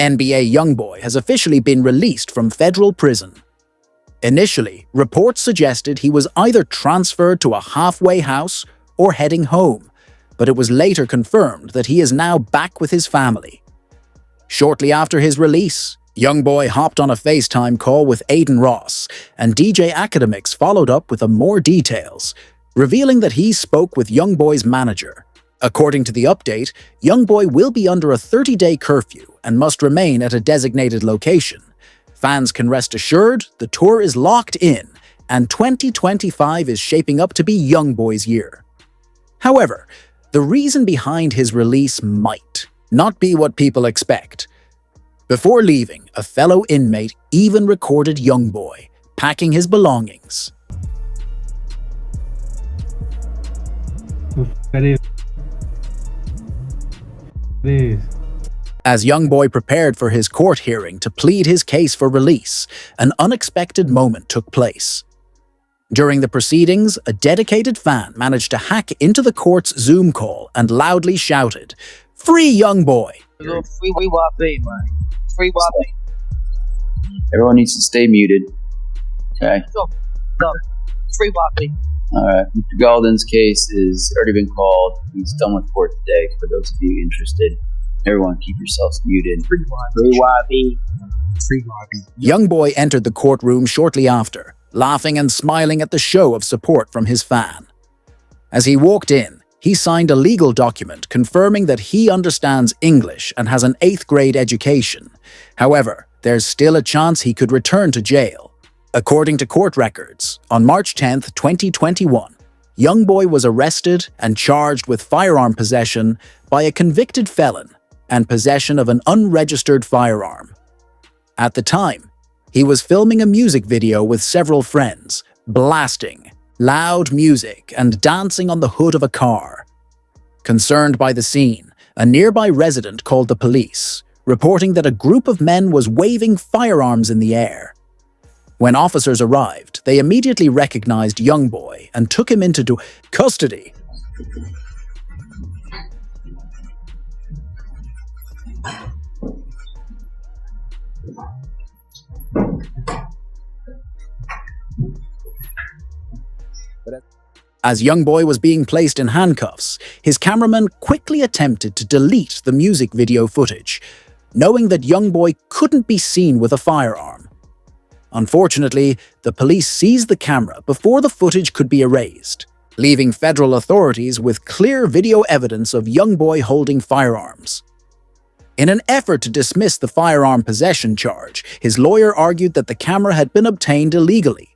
NBA Youngboy has officially been released from federal prison. Initially, reports suggested he was either transferred to a halfway house or heading home, but it was later confirmed that he is now back with his family. Shortly after his release, Youngboy hopped on a FaceTime call with Aiden Ross, and DJ Academics followed up with more details, revealing that he spoke with Youngboy's manager. According to the update, Youngboy will be under a 30-day curfew and must remain at a designated location. Fans can rest assured the tour is locked in, and 2025 is shaping up to be Youngboy's year. However, the reason behind his release might not be what people expect. Before leaving, a fellow inmate even recorded Youngboy packing his belongings. As Youngboy prepared for his court hearing to plead his case for release, an unexpected moment took place. During the proceedings, a dedicated fan managed to hack into the court's Zoom call and loudly shouted, "Free Youngboy!" Free Wappy, man. Free Wappy. Everyone needs to stay muted. Okay. No. Free Wappy. Alright. Mr. Galden's case has already been called. He's done with court today, for those of you interested. Everyone keep yourselves muted. Free Wappy. Free Wappy. Youngboy entered the courtroom shortly after, laughing and smiling at the show of support from his fan. As he walked in, he signed a legal document confirming that he understands English and has an 8th grade education. However, there's still a chance he could return to jail. According to court records, on March 10, 2021, Youngboy was arrested and charged with firearm possession by a convicted felon and possession of an unregistered firearm. At the time, he was filming a music video with several friends, blasting loud music and dancing on the hood of a car. Concerned by the scene, a nearby resident called the police, reporting that a group of men was waving firearms in the air. When officers arrived, they immediately recognized Youngboy and took him into custody. As Youngboy was being placed in handcuffs, his cameraman quickly attempted to delete the music video footage, knowing that Youngboy couldn't be seen with a firearm. Unfortunately, the police seized the camera before the footage could be erased, leaving federal authorities with clear video evidence of Youngboy holding firearms. In an effort to dismiss the firearm possession charge, his lawyer argued that the camera had been obtained illegally.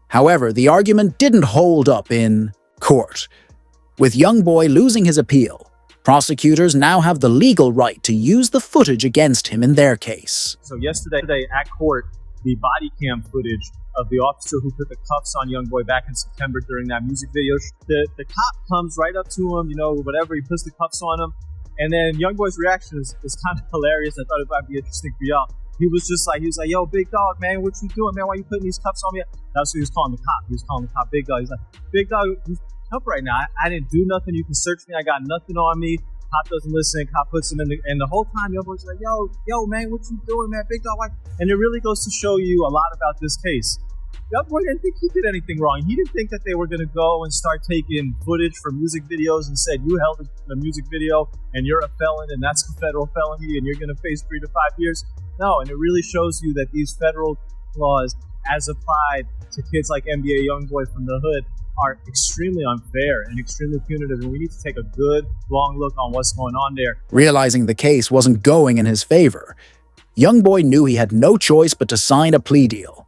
However, the argument didn't hold up in court. With Youngboy losing his appeal, prosecutors now have the legal right to use the footage against him in their case. So yesterday at court, the body cam footage of the officer who put the cuffs on Youngboy back in September during that music video, the cop comes right up to him, whatever, he puts the cuffs on him, and then Youngboy's reaction is kind of hilarious. I thought it might be interesting for y'all. He was like, yo, big dog, man, what you doing, man? Why you putting these cuffs on me? That's what he was calling the cop. He was calling the cop big dog. He's like, big dog, up right now. I didn't do nothing. You can search me. I got nothing on me. Cop doesn't listen. Cop puts him in and the whole time, Youngboy's like, yo, man, what you doing, man? Big dog, why? And it really goes to show you a lot about this case. Youngboy didn't think he did anything wrong. He didn't think that they were going to go and start taking footage from music videos and said, you held a music video and you're a felon and that's a federal felony and you're going to face 3 to 5 years. No, and it really shows you that these federal laws, as applied to kids like NBA Youngboy from the hood, are extremely unfair and extremely punitive, and we need to take a good, long look on what's going on there. Realizing the case wasn't going in his favor, Youngboy knew he had no choice but to sign a plea deal.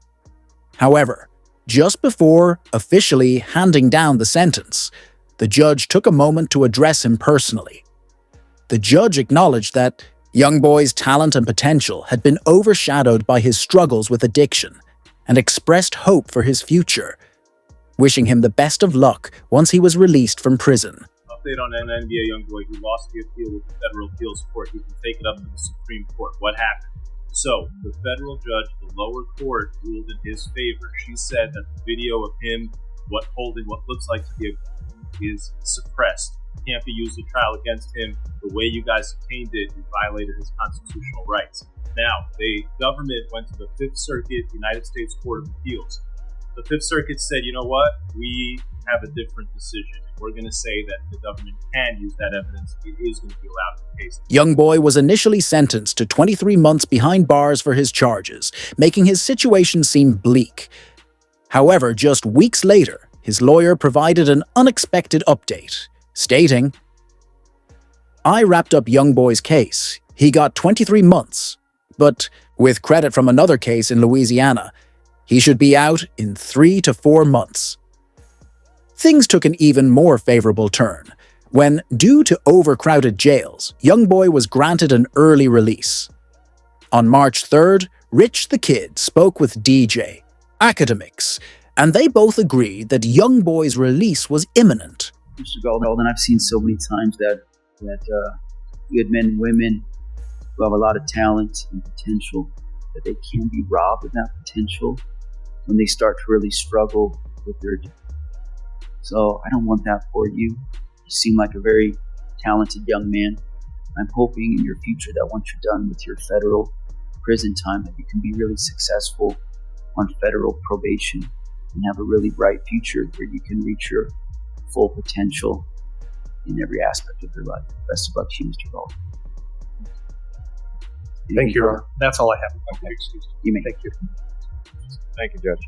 However, just before officially handing down the sentence, the judge took a moment to address him personally. The judge acknowledged that Youngboy's talent and potential had been overshadowed by his struggles with addiction and expressed hope for his future, wishing him the best of luck once he was released from prison. Update on an NBA Youngboy who lost the appeal with the federal appeals court. He can take it up to the Supreme Court. What happened? So, the federal judge, the lower court, ruled in his favor. She said that the video of him holding what looks like to be a gun is suppressed. Can't be used at trial against him. The way you guys obtained it, you violated his constitutional rights. Now, the government went to the Fifth Circuit United States Court of Appeals. The Fifth Circuit said, you know what, we have a different decision. We're going to say that the government can use that evidence. It is going to be allowed in the case. Youngboy was initially sentenced to 23 months behind bars for his charges, making his situation seem bleak. However, just weeks later, his lawyer provided an unexpected update, stating, "I wrapped up Youngboy's case. He got 23 months, but with credit from another case in Louisiana, he should be out in 3 to 4 months." Things took an even more favorable turn when, due to overcrowded jails, Youngboy was granted an early release. On March 3rd, Rich the Kid spoke with DJ, academics, and they both agreed that Youngboy's release was imminent. Mr. Golden, I've seen so many times that good men and women who have a lot of talent and potential, that they can be robbed of that potential when they start to really struggle with their. So I don't want that for you. You seem like a very talented young man. I'm hoping in your future that once you're done with your federal prison time, that you can be really successful on federal probation and have a really bright future where you can reach your full potential in every aspect of your life. Best of luck to you, Mr. Golden. Thank you, Ron. That's all I have. Okay, excuse me. You may. Thank you. Thank you, Judge.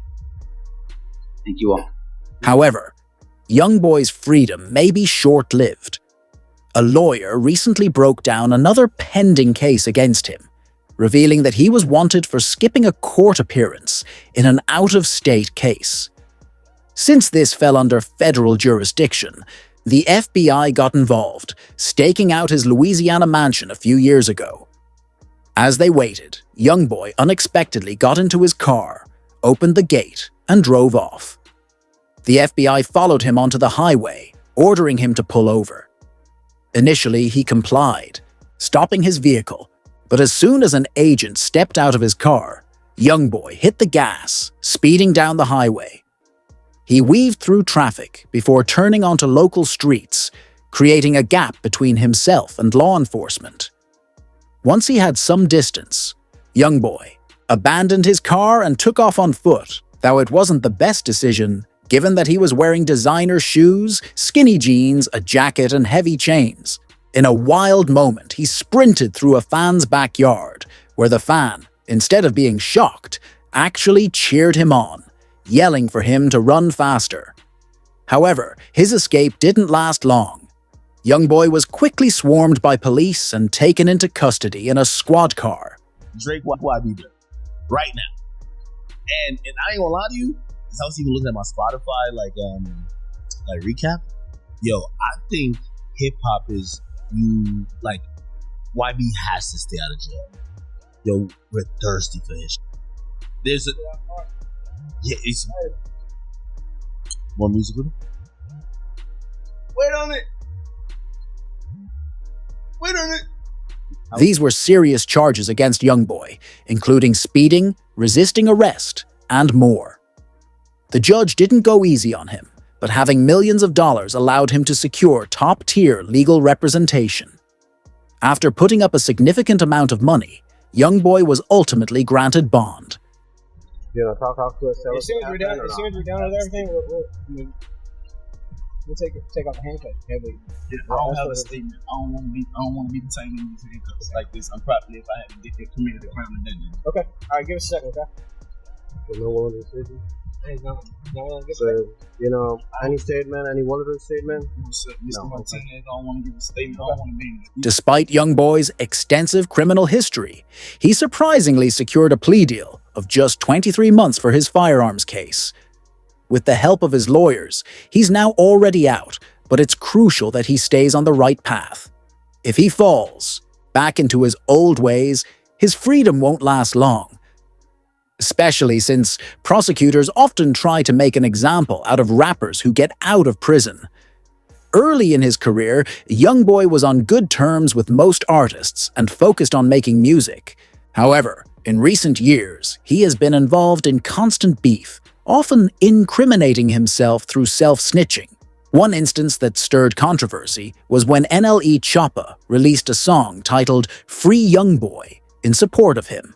Thank you all. However, Youngboy's freedom may be short-lived. A lawyer recently broke down another pending case against him, revealing that he was wanted for skipping a court appearance in an out-of-state case. Since this fell under federal jurisdiction, the FBI got involved, staking out his Louisiana mansion a few years ago. As they waited, Youngboy unexpectedly got into his car, opened the gate, and drove off. The FBI followed him onto the highway, ordering him to pull over. Initially, he complied, stopping his vehicle, but as soon as an agent stepped out of his car, Youngboy hit the gas, speeding down the highway. He weaved through traffic before turning onto local streets, creating a gap between himself and law enforcement. Once he had some distance, Youngboy abandoned his car and took off on foot, though it wasn't the best decision given that he was wearing designer shoes, skinny jeans, a jacket, and heavy chains. In a wild moment, he sprinted through a fan's backyard, where the fan, instead of being shocked, actually cheered him on, yelling for him to run faster. However, his escape didn't last long. Youngboy was quickly swarmed by police and taken into custody in a squad car. Drake, why be there right now? And I ain't gonna lie to you, as I was even looking at my Spotify like recap. Yo, I think hip hop is YB has to stay out of jail. Yo, we're thirsty for his. There's a it's more music with him. Wait on it. These were serious charges against Youngboy, including speeding, resisting arrest, and more. The judge didn't go easy on him, but having millions of dollars allowed him to secure top-tier legal representation. After putting up a significant amount of money, Youngboy was ultimately granted bond. You know, talk to us. As soon as we're done with everything, we'll take off the handcuffs. I don't have a statement. I don't want to be detained in these handcuffs like this. I'm probably if I hadn't committed a crime and done it. Okay. All right. Give us a second, okay? So no one decision. Hey, no, So, you know, any statement, any one of those statements? Mr. Martinez, I don't want to give a statement. I don't want to be in it. Despite Youngboy's extensive criminal history, he surprisingly secured a plea deal of just 23 months for his firearms case. With the help of his lawyers, he's now already out, but it's crucial that he stays on the right path. If he falls back into his old ways, his freedom won't last long. Especially since prosecutors often try to make an example out of rappers who get out of prison. Early in his career, Youngboy was on good terms with most artists and focused on making music. However, in recent years, he has been involved in constant beef, often incriminating himself through self-snitching. One instance that stirred controversy was when NLE Choppa released a song titled Free Youngboy, in support of him.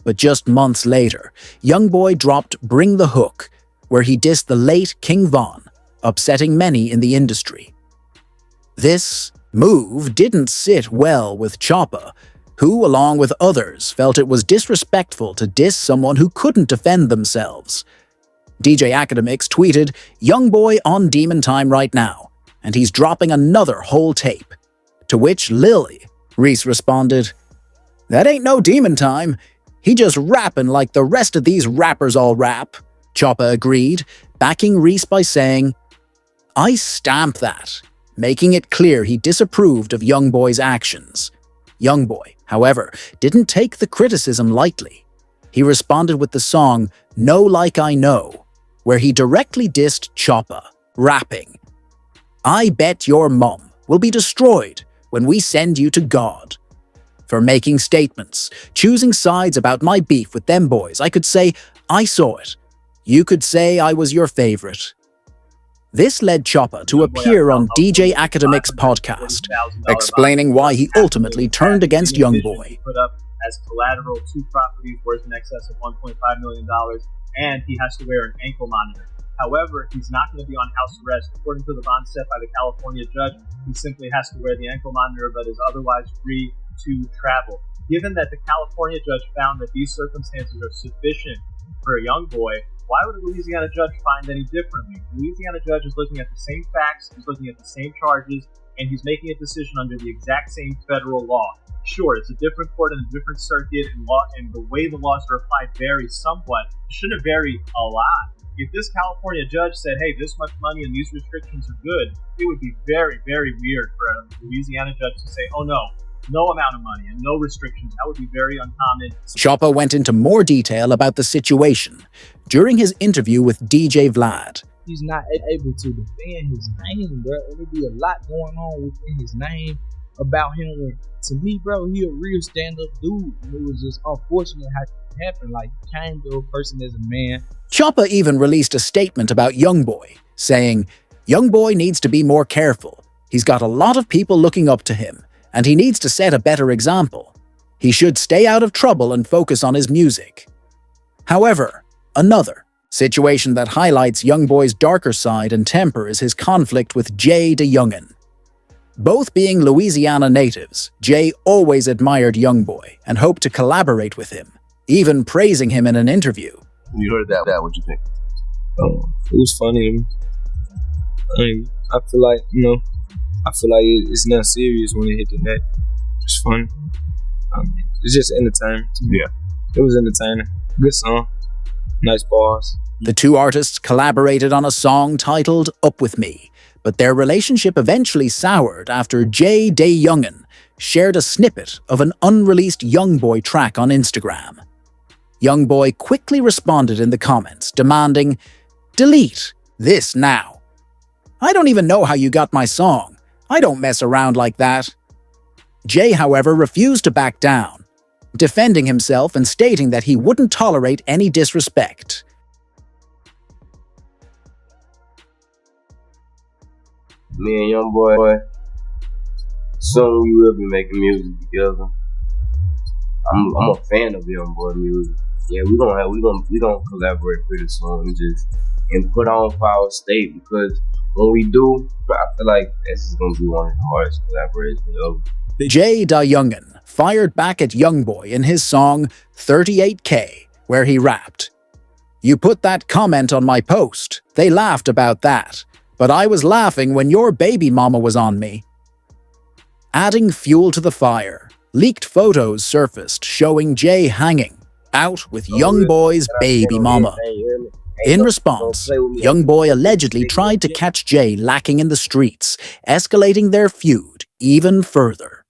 But just months later, Youngboy dropped Bring the Hook, where he dissed the late King Von, upsetting many in the industry. This move didn't sit well with Choppa, who, along with others, felt it was disrespectful to diss someone who couldn't defend themselves. DJ Academics tweeted, "Youngboy on Demon Time right now, and he's dropping another whole tape." To which Lily Reese responded, "That ain't no Demon Time. He just rapping like the rest of these rappers all rap." Choppa agreed, backing Reese by saying, "I stamp that," making it clear he disapproved of Youngboy's actions. Youngboy, however, didn't take the criticism lightly. He responded with the song Know Like I Know, where he directly dissed Choppa, rapping, "I bet your mum will be destroyed when we send you to God." For making statements, choosing sides about my beef with them boys, I could say, "I saw it. You could say I was your favorite." This led Choppa to appear on DJ Academic's podcast, explaining why he ultimately turned against Youngboy. Put up as collateral 2 properties worth in excess of $1.5 million, and he has to wear an ankle monitor. However, he's not going to be on house arrest. According to the bond set by the California judge, he simply has to wear the ankle monitor but is otherwise free to travel. Given that the California judge found that these circumstances are sufficient for a Youngboy, why would a Louisiana judge find any differently? The Louisiana judge is looking at the same facts, he's looking at the same charges, and he's making a decision under the exact same federal law. Sure, it's a different court and a different circuit, and the way the laws are applied varies somewhat. It shouldn't vary a lot. If this California judge said, "Hey, this much money and these restrictions are good," it would be very, very weird for a Louisiana judge to say, "Oh no, no amount of money and no restrictions." That would be very uncommon. Choppa went into more detail about the situation during his interview with DJ Vlad. He's not able to defend his name, bro. There'll be a lot going on within his name about him. When, to me, bro, he a real stand-up dude. And it was just unfortunate how it happened. Like, he came to a person as a man. Choppa even released a statement about Youngboy, saying, "Youngboy needs to be more careful. He's got a lot of people looking up to him, and he needs to set a better example. He should stay out of trouble and focus on his music." However, another situation that highlights Youngboy's darker side and temper is his conflict with Jay DeYoungin. Both being Louisiana natives, Jay always admired Youngboy and hoped to collaborate with him, even praising him in an interview. You heard that? What'd you think? It was funny to me. I feel like, it's not serious when it hit the net. It's funny. It's just entertaining to me. Yeah. It was entertaining. Good song. Nice bars. The two artists collaborated on a song titled Up With Me, but their relationship eventually soured after Jay DeYoungin shared a snippet of an unreleased Youngboy track on Instagram. Youngboy quickly responded in the comments, demanding, "Delete this now. I don't even know how you got my song. I don't mess around like that." Jay, however, refused to back down, defending himself and stating that he wouldn't tolerate any disrespect. Me and Youngboy, soon we will be making music together. I'm a fan of Youngboy music. Yeah, we gonna collaborate pretty soon and put on for our state, because when we do, I feel like this is gonna be one of the hardest collaborations ever. Jay DeYoungin fired back at Youngboy in his song 38K, where he rapped, "You put that comment on my post. They laughed about that. But I was laughing when your baby mama was on me." Adding fuel to the fire, leaked photos surfaced showing Jay hanging out with Youngboy's baby mama. In response, Youngboy allegedly tried to catch Jay lacking in the streets, escalating their feud even further.